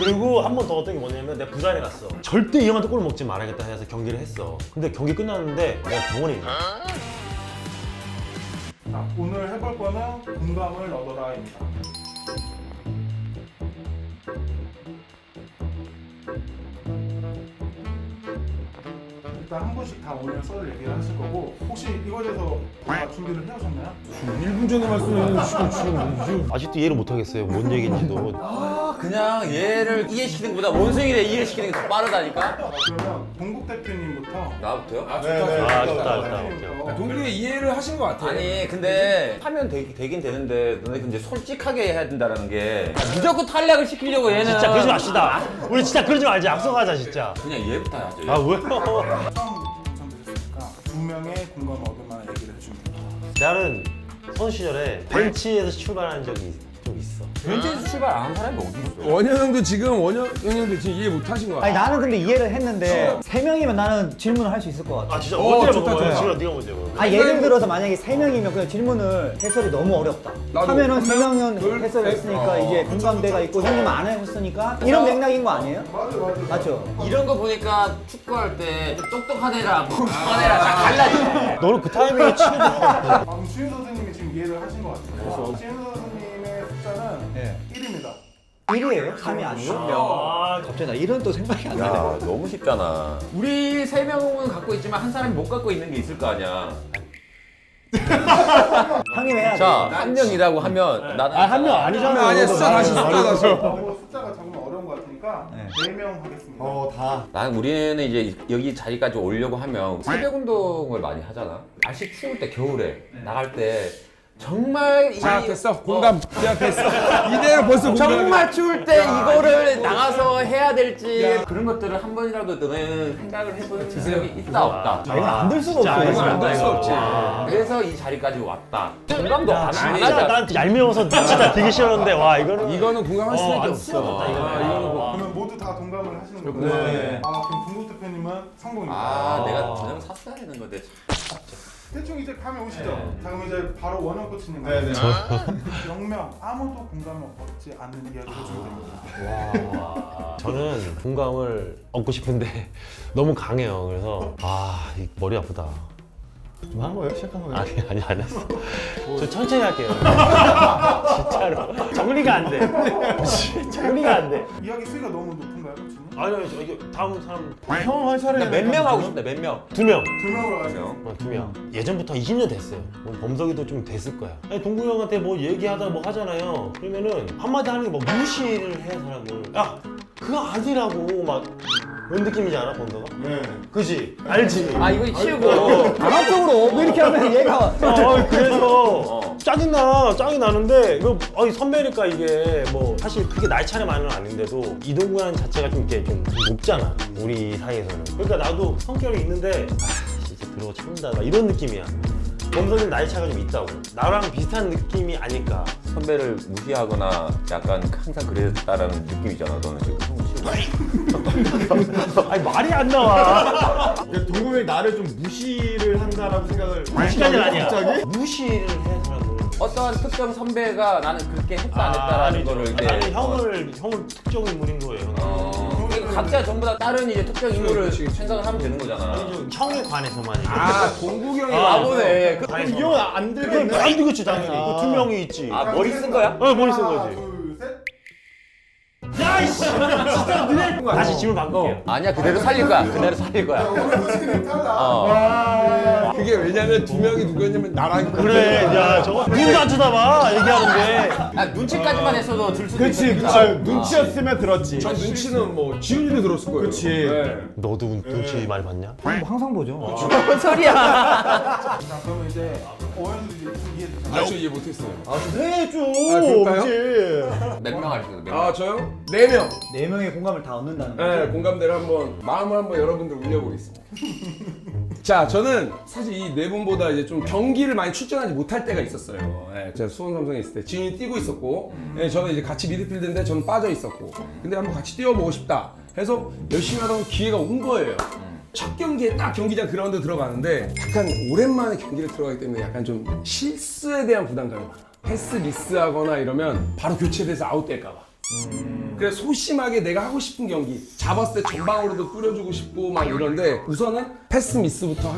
그리고 한 번 더 어떤 게 뭐냐면 내가 부산에 갔어. 절대 이 형한테 골을 먹지 말아야겠다 해서 경기를 했어. 근데 경기 끝났는데 내가 병원에 있는 거야. 자, 오늘 해볼 거는 공감을 얻어라입니다. 일단 한 분씩 다 오늘 썰 얘기를 하실 거고 혹시 이거에 대해서 다 준비를 해오셨나요? 1분 전에 말씀해주시고 지금 아직도 이해를 못 하겠어요. 뭔 얘기인지도. 그냥 얘를 이해시키는 것보다 원숭이를 이해시키는 게 더 빠르다니까? 그러면 동국 대표님부터 나부터요? 아, 좋다. 오케이. 동국이 이해를 하신 것 같아요. 아니 근데 하면 되긴 되는데 너네 근데 솔직하게 해야 된다는 게 무조건 탈락을 시키려고 얘는 진짜 그러지 맙시다. 우리 진짜 그러지 말자. 약속하자 진짜. 그냥 얘부터 해야죠. 아 왜? 처음 당첨되셨으니까 두 명의 공감을 얻을 만한 얘기를 해줍니다. 나는 선수 시절에 벤치에서 출발한 적이 좀 있어. 벤치에서 출발 안 한 사람이 어디 있어? 원현 형도 지금 이해 못 하신 거 아니 같아요. 나는 근데 이해를 했는데 세 명이면 나는 질문을 할 수 있을 것 같아. 아 진짜 어, 뭔데 좋다, 먹어요? 좋다. 지금 네가 먼저 먹어. 아 예를 들어서 만약에 세 명이면 그냥 질문을 해설이 너무 어렵다. 나도. 하면은 세 명은 둘, 해설을 셋. 했으니까 이제 공감대가 있고 형님은 안 해봤으니까 이런 맥락인 거 아니에요? 맞죠? 이런 거 보니까 축구할 때 좀 똑똑한 애랑 멍청한 애랑 다 갈라지네. 너는 그 타이밍에 치고 방금 수윤 선생님이 지금 이해를 하신 것 같아요. 수윤 선생님의 숫자는 네. 1입니다. 1이에요? 3이 아니고? 아, 갑자기 나 1은 또 생각이 안 나네. 야 너무 쉽잖아. 우리 세 명은 갖고 있지만 한 사람이 못 갖고 있는 게 있을 거 아니야. 형님 해야 돼. 자, 한 명이라고 하면 나는 한 명 아니잖아. 아니야, 숫자 다시. 숫자가 정말 어려운 것 같으니까 네. 4명 하겠습니다. 난 우리는 이제 여기 자리까지 오려고 하면 새벽 운동을 많이 하잖아. 날씨 추울 때 겨울에 나갈 때 정말 자, 됐어. 공감. 야, 됐어. 이대로 벌써 공감. 정말 추울 때 이거를 나가서 해야 될지 그런 것들을 한 번이라도 너는 생각을 해본 적이 있다 없다. 이건 안 될 수가 진짜 없어. 이건 안 될 수 없지. 그래서 이 자리까지 왔다. 공감도 안 진짜 하잖아. 난 얄미워서 진짜 되게 싫었는데 와 이거는 이거는 공감할 수밖에 안 없어. 쓰러졌다 이거. 그러면 모두 다 동감을 하시는 거고요. 네. 아, 그럼 동국 대표님은 성공입니다. 아 내가 저녁 샀어야 되는 건데. 대충 이제 감이 오시죠? 자, 그럼 이제 바로 원영 코치님. 네네. 0명 아무도 공감을 얻지 않는 이야기를 해주면 됩니다. 저는 공감을 얻고 싶은데 너무 강해요. 그래서 이 머리 아프다. 뭐 한 거예요? 시작한 거예요? 아니 안 했어. 저 천천히 할게요. 진짜로 정리가 안 돼. 정리가 안 돼. 이야기 수위가 너무 높은가요, 코치님? 아니 이게 다음 사람 형할 차례. 몇 명 하고 싶다 몇 명. 2명. 2명으로 가세요. 2명. 예전부터 20년 됐어요. 뭐 범석이도 좀 됐을 거야. 아니 동구 형한테 뭐 얘기하다 뭐 하잖아요. 그러면은 한마디 하는 게 뭐 무시를 해 사람을. 야 그거 아니라고 막 그런 느낌이지 않아 범석아? 네. 그지? 알지? 아 이거 치우고. 강압적으로 왜 이렇게 하면 얘가 그래서 짜증이 나는데 이거 선배니까 이게 뭐 사실 그게 나이 차이만은 아닌데도 이동관 자체가 좀 이렇게 좀 높잖아 우리 사이에서는. 그러니까 나도 성격이 있는데 진짜 들어가 참는다 막 이런 느낌이야. 범석이는 나이 차이가 좀 있다고. 나랑 비슷한 느낌이 아닐까. 선배를 무시하거나 약간 항상 그랬다라는 느낌이잖아. 너는 지금 치우고. 아니 말이 안 나와. 동국이 나를 좀 무시를 한다라고 생각을 무시까지 아니야. 갑자기? 무시를 해 사람을. 어떤 특정 선배가 나는 그렇게 했다 안 했다라는 아니죠. 거를 이제 나는 형을 특정 인물인 거예요. 형은. 그러니까 각자 전부 다 다른 이제 특정 인물을 생각을 하면 되는 거잖아. 형에 관해서만. 동국이 형이 바보네. 관해서. 이건 안 들겠네. 안 되겠지 당연히. 그 2명이 있지. 아 머리 쓴 거야? 머리 쓴 거지. 둘, 셋. 야이씨! 진짜 너네 다시 질문 바꿀게요. 아니야 그대로 살릴 거야. 그대로 살릴 거야. 코치님 탈락. 그게 왜냐면 두 명이 누구였냐면 나랑 그래, 야 저거 눈도 안 쳐다봐 얘기하는데. 아, 눈치까지만 했어도 들 수도 그치, 있어. 아, 눈치였으면 들었지. 전 눈치는 뭐 지훈이도 들었을 거예요. 그치. 네. 너도 눈치 많이 봤냐? 뭐 항상 보죠. 뭔 소리야? 자, 그러면 이제 어연도 이제 좀 이해되잖아요. 아, 저 이해 못했어요. 좀 해줘. 그럴까요? 그치. 몇 명 하셨어요? 몇 명? 아, 저요? 4명. 네 명의 공감을 다 얻는다는 거죠. 네, 공감대를 한번 마음을 한번 여러분들 울려보겠습니다. 자, 저는 사실 이 네 분보다 이제 좀 경기를 많이 출전하지 못할 때가 있었어요. 네, 제가 수원 삼성에 있을 때 지훈이 뛰고 있었고, 네, 저는 이제 같이 미드필드인데 저는 빠져 있었고, 근데 한번 같이 뛰어보고 싶다 해서 열심히 하다 보면 기회가 온 거예요. 첫 경기에 딱 경기장 그라운드 들어가는데 약간 오랜만에 경기를 들어가기 때문에 약간 좀 실수에 대한 부담감이 많아. 패스 미스하거나 이러면 바로 교체돼서 아웃될까 봐. 그래서 소심하게 내가 하고 싶은 경기 잡았을 때 전방으로도 뿌려주고 싶고 막 이런데 우선은 패스 미스부터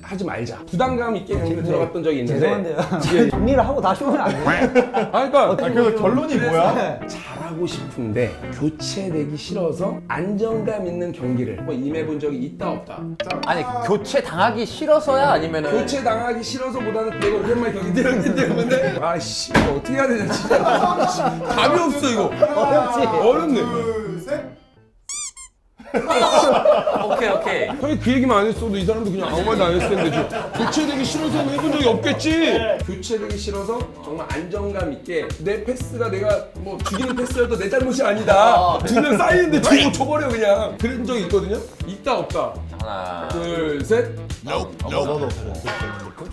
하지 말자. 부담감 있게 경기를 들어갔던 적이 있는데 죄송한데요. 정리를 하고 다시 오면 안 돼요? 그러니까 그래서 결론이 뭐야? 잘하고 싶은데 교체되기 싫어서 안정감 있는 경기를 한번 임해본 적이 있다 없다. 아니 교체 당하기 싫어서야 아니면은 교체 당하기 싫어서보다는 내가 오랜만에 경기 뛰었기 때문에 아씨 이거 어떻게 해야 되냐 진짜 답이 없어 이거. 어렵지? 어렵네. 둘, 셋. 오케이. 형이 그 얘기만 안 했어도 이 사람도 그냥 아무 말도 안 했을 텐데 교체되기 싫어서는 해본 적이 없겠지. 교체되기 싫어서 정말 안정감 있게 내 패스가 내가 뭐 죽이는 패스여도 내 잘못이 아니다. 두 명 쌓이는데 주고 줘버려 그냥. 그런 적이 있거든요. 있다 없다. 하나 둘 셋. 너도 없어.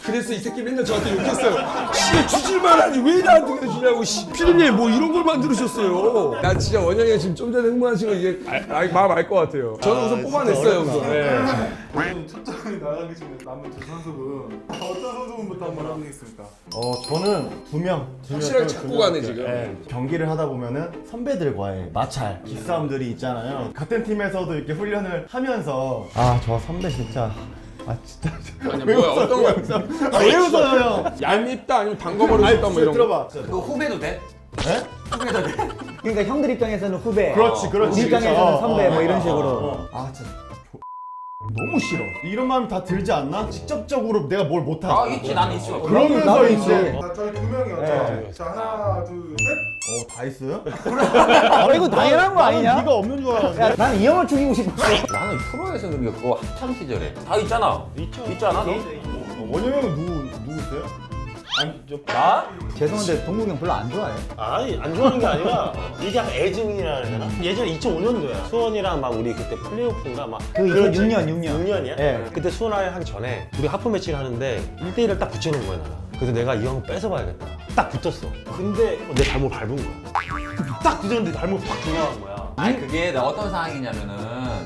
그래서 이 새끼 맨날 저한테 욕했어요. 씨 주질만 하니 왜 나한테 그래 주냐고. 씨 피디님 뭐 이런 걸 만들으셨어요. 나 진짜 원영이가 지금 좀 전에 흥분하신 거 이게 마음 알 것 같아요. 저는 우선 뽑아냈어요 우선. 네. 오늘 첫 장이 나가기 전에 남은 두 선수분 어떤 선수분부터 한번 하겠습니까? 저는 두 명. 확실하게 찾고 가네 지금. 네, 경기를 하다 보면은 선배들과의 마찰, 기싸움들이 있잖아요. 같은 팀에서도 이렇게 훈련을 하면서 저 선배 진짜 진짜 아니 뭐야 어떤 거야? 왜 웃어요 형? 얄밉다 아니면 담궈버리고 싶다 뭐 이런 거. 들어봐. 너 후배도 돼? 네? 그러니까 형들 입장에서는 후배. 그렇지. 우리 입장에서는 선배 뭐 이런 식으로. 진짜 너무 싫어. 이런 마음이 다 들지 않나? 직접적으로 내가 뭘 못하지. 있지 나는 있어. 그러면서 나도 이제 있지. 자, 저희 두 명이었죠. 네. 자, 하나, 둘, 셋. 다 있어요? 이거 당연한 거 아니냐? 네가 없는 줄 알았는데. 야, 나는 이 형을 죽이고 싶었어. 나는 프로에서 그거 학창 시절에 다 있잖아. 있잖아. 너? 원영형은 누구 있어요? 나? 죄송한데 동국이 형 별로 안 좋아해. 아니 안 좋아하는 게 아니라 이게 약간 애증이라 해야 되나? 예전에 2005년도야. 수원이랑 막 우리 그때 플레이오프인가 막 그 2006년, 6년. 6년이야? 예. 그때 수원을 하기 전에 우리 하프 매치를 하는데 1대1을 딱 붙여놓은 거야 나랑. 그래서 내가 이 형 뺏어봐야겠다. 딱 붙었어. 근데 내 발목 밟은 거야. 딱 뒤졌는데 발목 팍 들어간 거야. 아니 그게 나 어떤 상황이냐면은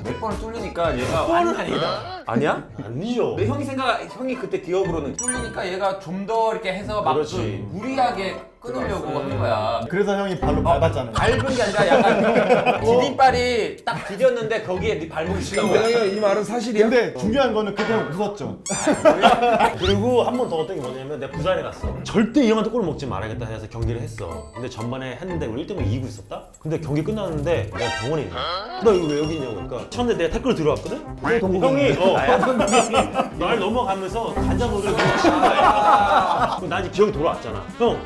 몇 번을 뚫리니까 얘가 아니다. 아니야? 아니죠. 내 형이 그때 디업으로는 뚫리니까 얘가 좀 더 이렇게 해서 막 그렇지. 그 무리하게 끊으려고 한 거야. 그래서 형이 발로 밟았잖아요. 밟은 게 아니라 약간 디딤발이 딱 디뎠는데 거기에 네 발목이 지금 지금 원영이 이 말은 사실이야? 근데 중요한 거는 그때 형 웃었죠. 그리고 한 번 더 어떤 게 뭐냐면 내가 부산에 갔어. 절대 이 형한테 골 먹지 말아야겠다 해서 경기를 했어. 근데 전반에 했는데 우리 1대0 이기고 있었다? 근데 경기 끝났는데 내가 병원에 있냐? 너 이거 왜 여기 있냐고. 그러니까 처음에 내가 태클 들어왔거든? 형이 날 넘어가면서 간장어를 나 이제 기억이 돌아왔잖아. 형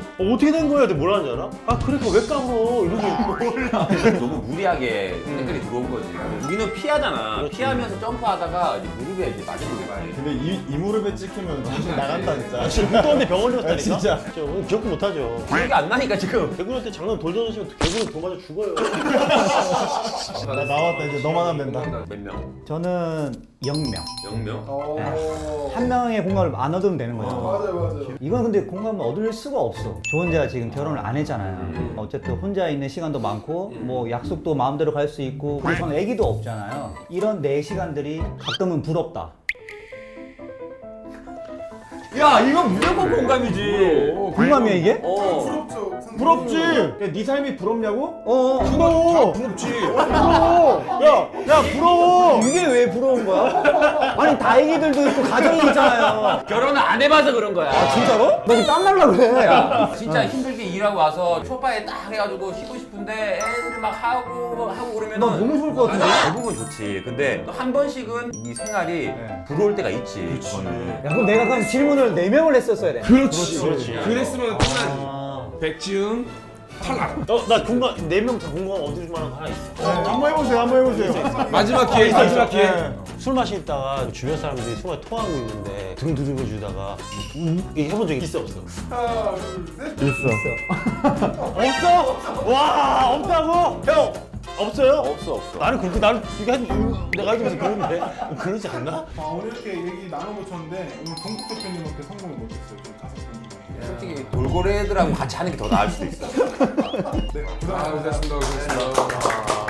어떻게 된 거야? 내가 뭐라 하는지 알아? 그러니까 왜 까불어? 이러고 너무 무리하게 댓글이 들어온 거지. 우리는 피하잖아. 피하면서 점프하다가 이제 무릎에 이제 맞은 게 많이. 근데 이 무릎에 찍히면 정신 나간다 진짜. 지금 못 떠는데 병원에 갔다니까? 진짜. 오늘 기억도 못하죠. 기억이 안 나니까 지금. 개구리한테 장난 돌 던지면 개구리 돌 맞아 죽어요. 나 나왔다 이제 너만 하면 된다. 몇 명? 저는 0명. 0명? 한 명의 공감을 안 얻으면 되는 거죠. 맞아요. 이건 근데 공감을 얻을 수가 없어. 저 혼자 지금 결혼을 안 했잖아요. 어쨌든 혼자 있는 시간도 많고 뭐 약속도 마음대로 갈 수 있고 그리고 저는 애기도 없잖아요. 이런 내 시간들이 가끔은 부럽다. 야 이건 무조건 공감이지. 공감이야 이게? 부럽죠. 부럽지. 네 삶이 부럽냐고? 부러워. 부럽지. 부러워. 야 부러워. 이게 왜 부러운 거야? 아니 다 애기들도 있고 가정이 있잖아요. 결혼을 안 해봐서 그런 거야. 진짜로? 나 지금 땀 날라 그래. 진짜 힘들게 일하고 와서 소파에 딱 해가지고 쉬고 싶은데 애들 막 하고 그러면 나 너무 좋을 것 같은데? 대부분 좋지. 근데 또 한 번씩은 이 생활이 부러울 때가 있지. 그거는. 야 그럼 내가 그럼 질문을 4명을 했었어야 돼. 그렇지. 그렇지. 그랬으면 끝나지. 백지훈 탈락. 나 공감 4명 다 공감 얻을 만한 거 하나 있어. 한번 해보세요. 한번 해보세요. 마지막 기회 있어. 마지막 기회. 네. 술 마시다가 주변 사람들이 숨을 토하고 있는데 등 두들겨 주다가 이게 해본 적 있어 없어? 하나, 둘, 셋. 없어? 와 없다고? 형 없어요? 없어. 나는 그렇게 내가 해주면서 그러는데 그러지 않나? 오늘 이렇게 얘기 나눠보셨는데 오늘 동국 대표님한테 성공을 못했어요. 좀 5분 중에. 솔직히 돌고래들하고 같이 하는 게 더 나을 수도 있어. 네, 아, 고생하셨습니다. 고생하셨습니다.